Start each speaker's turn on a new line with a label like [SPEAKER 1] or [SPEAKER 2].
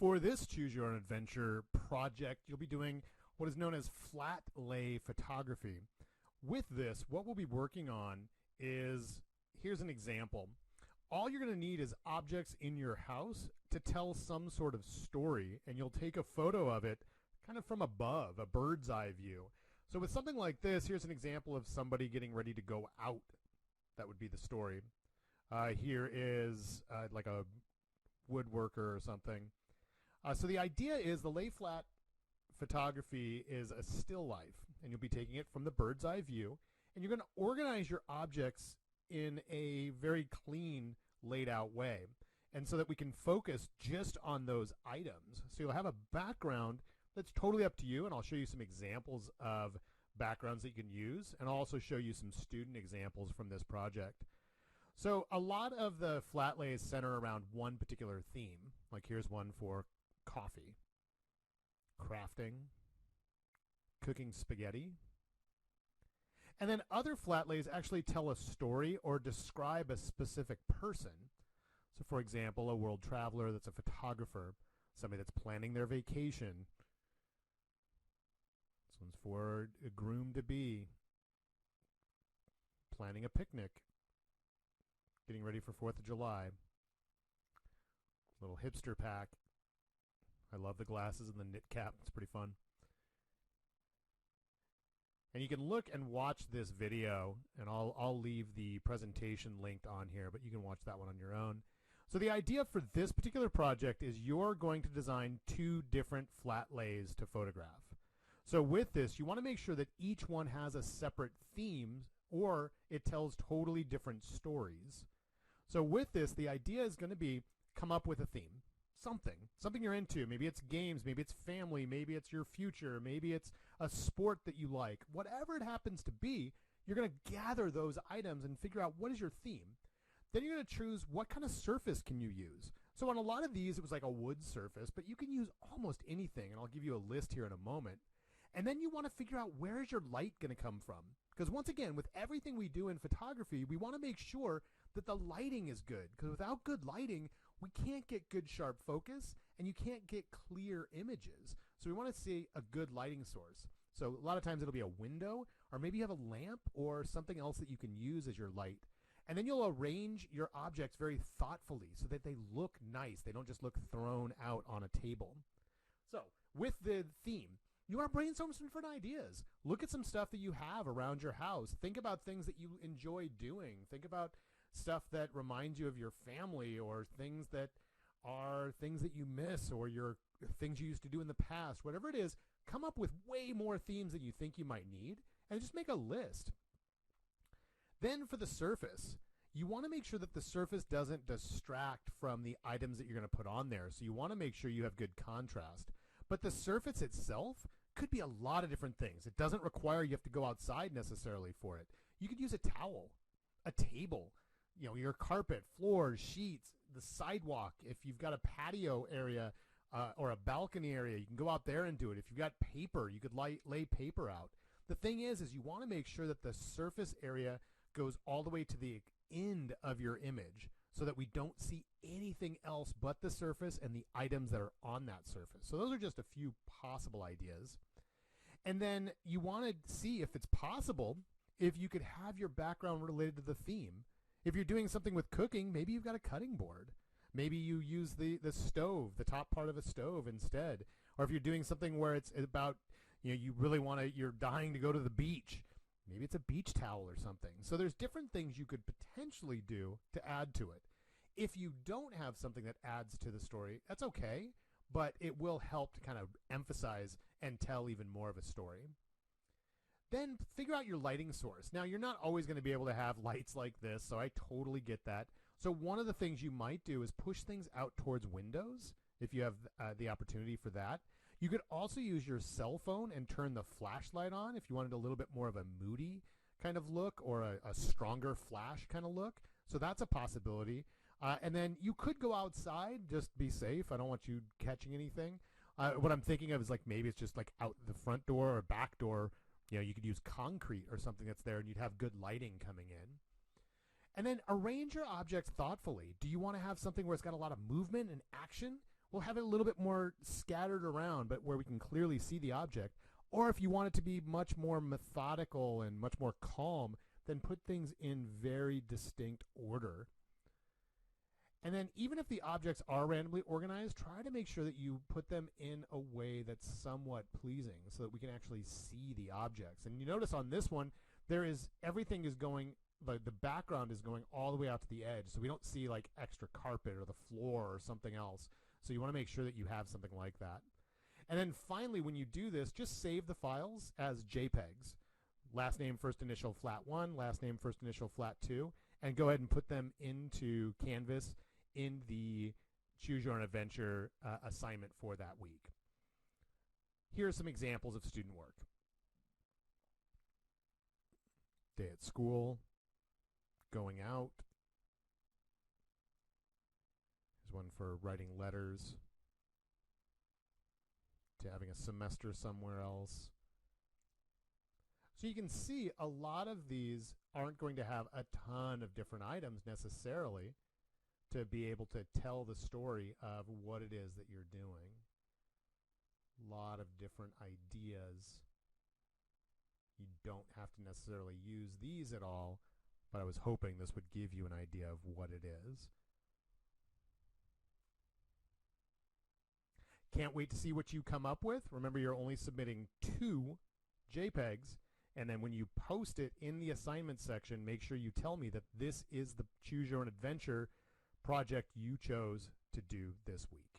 [SPEAKER 1] For this Choose Your Own Adventure project, you'll be doing what is known as flat lay photography. With this, what we'll be working on is, here's an example. All you're going to need is objects in your house to tell some sort of story, and you'll take a photo of it kind of from above, a bird's eye view. So with something like this, here's an example of somebody getting ready to go out. That would be the story. Here is like a woodworker or something. So the idea is the lay flat photography is a still life, and you'll be taking it from the bird's eye view, and you're going to organize your objects in a very clean, laid out way, and so that we can focus just on those items. So you'll have a background that's totally up to you, and I'll show you some examples of backgrounds that you can use, and I'll also show you some student examples from this project. So a lot of the flat lays center around one particular theme. Like here's one for coffee, crafting, cooking spaghetti. And then other flat lays actually tell a story or describe a specific person. So for example, a world traveler that's a photographer, somebody that's planning their vacation. This one's for a groom-to-be, planning a picnic, getting ready for 4th of July. Little hipster pack. I love the glasses and the knit cap. It's pretty fun. And you can look and watch this video, and I'll leave the presentation linked on here, but you can watch that one on your own. So the idea for this particular project is you're going to design 2 different flat lays to photograph. So with this, you want to make sure that each one has a separate theme, or it tells totally different stories. So with this, the idea is going to be come up with a theme. Something you're into. Maybe it's games, maybe it's family, maybe it's your future, maybe it's a sport that you like. Whatever it happens to be, you're going to gather those items and figure out what is your theme. Then you're going to choose what kind of surface can you use. So on a lot of these, it was like a wood surface, but you can use almost anything, and I'll give you a list here in a moment. And then you want to figure out where is your light going to come from. Because once again, with everything we do in photography, we want to make sure that the lighting is good. Because without good lighting, we can't get good sharp focus, and you can't get clear images. So we want to see a good lighting source. So a lot of times it'll be a window, or maybe you have a lamp or something else that you can use as your light. And then you'll arrange your objects very thoughtfully so that they look nice. They don't just look thrown out on a table. So with the theme, you want to brainstorm some different ideas. Look at some stuff that you have around your house. Think about things that you enjoy doing. Think about stuff that reminds you of your family, or things that are things that you miss, or your things you used to do in the past. Whatever it is, come up with way more themes than you think you might need, and just make a list. Then for the surface, you want to make sure that the surface doesn't distract from the items that you're going to put on there. So you want to make sure you have good contrast. But the surface itself could be a lot of different things. It doesn't require you have to go outside necessarily for it. You could use a towel, a table, your carpet, floors, sheets, the sidewalk. If you've got a patio area or a balcony area, you can go out there and do it. If you've got paper, you could lay paper out. The thing is you want to make sure that the surface area goes all the way to the end of your image so that we don't see anything else but the surface and the items that are on that surface. So those are just a few possible ideas. And then you want to see if it's possible if you could have your background related to the theme. If you're doing something with cooking, maybe you've got a cutting board. Maybe you use the stove, the top part of a stove instead. Or if you're doing something where it's about, you really want to, you're dying to go to the beach, maybe it's a beach towel or something. So there's different things you could potentially do to add to it. If you don't have something that adds to the story, that's okay, but it will help to kind of emphasize and tell even more of a story. Then figure out your lighting source. Now, you're not always going to be able to have lights like this, so I totally get that. So one of the things you might do is push things out towards windows if you have the opportunity for that. You could also use your cell phone and turn the flashlight on if you wanted a little bit more of a moody kind of look, or a stronger flash kind of look. So that's a possibility. And then you could go outside, just be safe. I don't want you catching anything. What I'm thinking of is like maybe it's just like out the front door or back door. You could use concrete or something that's there, and you'd have good lighting coming in. And then arrange your objects thoughtfully. Do you want to have something where it's got a lot of movement and action? we'll have it a little bit more scattered around, but where we can clearly see the object. Or if you want it to be much more methodical and much more calm, then put things in very distinct order. And then even if the objects are randomly organized, try to make sure that you put them in a way that's somewhat pleasing so that we can actually see the objects. And you notice on this one, everything is going, the background is going all the way out to the edge, so we don't see like extra carpet or the floor or something else. So you want to make sure that you have something like that. And then finally, when you do this, just save the files as JPEGs. Last name, first initial, flat1, last name, first initial, flat2, and go ahead and put them into Canvas in the Choose Your Own Adventure assignment for that week. Here are some examples of student work. Day at school, going out. Here's one for writing letters to having a semester somewhere else. So you can see a lot of these aren't going to have a ton of different items necessarily to be able to tell the story of what it is that you're doing. A lot of different ideas. You don't have to necessarily use these at all, but I was hoping this would give you an idea of what it is. Can't wait to see what you come up with. Remember, you're only submitting 2 JPEGs, and then when you post it in the assignment section, make sure you tell me that this is the Choose Your Own Adventure project you chose to do this week.